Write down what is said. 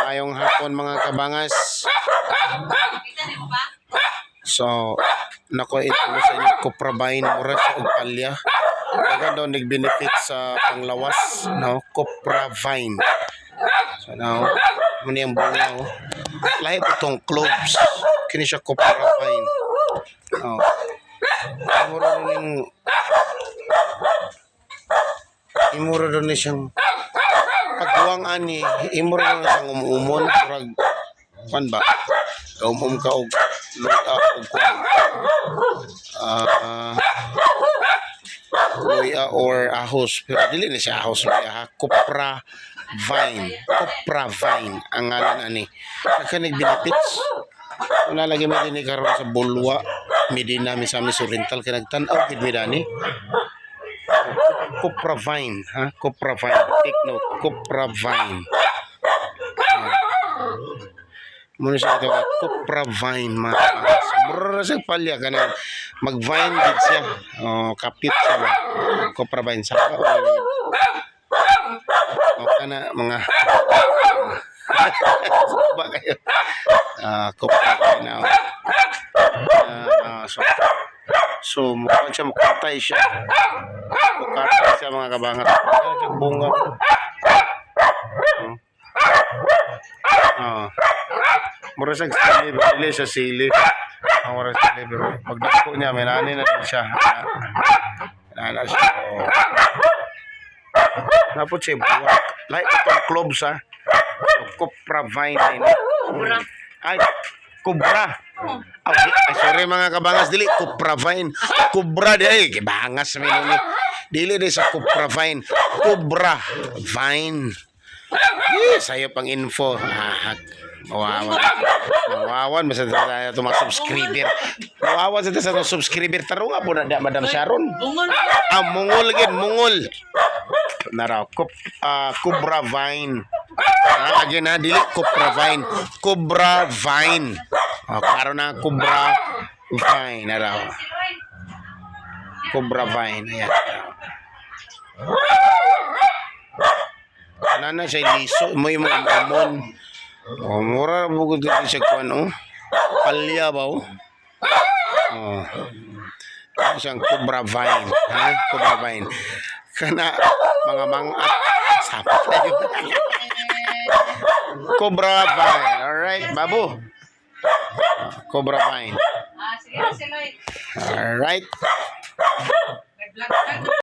Maayong hapon mga kabangas. So, nako ito sa inyo Copra Vine mura sa Ugpalya. Dagan daw nag-benefit sa panglawas, no? Copra Vine. So now, muna yung bunga, oh. Lahat itong cloves. Kini siya Copra Vine. Oh. Imura doon siyang pagbuwang ani, imura doon siyang umumon. Murag, pan ba? Ka og luya or ahos, pero dili na siya ahos, luya ha. Copra Vine ang ngalan ani. Nagkanig benefits. Wala lagi mo din karon sa bulwa, Medina Misamis Oriental kay nagtan-aw gid mi dani. Copra Vine, ha? Copra Vine. Take note, Copra Vine. Muna siya ito, Copra Vine, mga mura sa palya ka na mag-vine din siya. Kapit siya ba? Copra Vine. Saka, ka na, mga ba kayo? Copra Vine na. So, mukhang siya, mukatay siya. Mukatay siya, mga kabangat. Bunga. Mura sa sili, bili sa sili. Mura sa sili, pero pag dako niya, may nani na din siya. Nana siya. Napot siya, buwak. Like itong cloves, ha. Copra Vine. Ay, Cobra. Ay, sorry mga kabangas, dili Copra Vine. Cobra di ay kibangas may nung dili di sa Copra Vine. Cobra Vine. Sayo pang info. Mawawan basta tayo ito mga subscriber. Mawawan sa ito subscriber. Taro nga po na Madam Sharon. Mungol gin, mungol. Naraw, Cobra Vine. Again na, dili Copra Vine. Cobra Vine. Klaro na, Cobra Vine. Naraw. Cobra Vine. Ayan. Nana siya liso. Mo yung mga amon. Mura bugod din siya kuan, oh. Palya ba, oh. Siyang Cobra Vine. Ha? Cobra Vine. Kana, mga mangat. Sapat tayo. Cobra Vine. Alright, babu. Cobra Vine. Alright.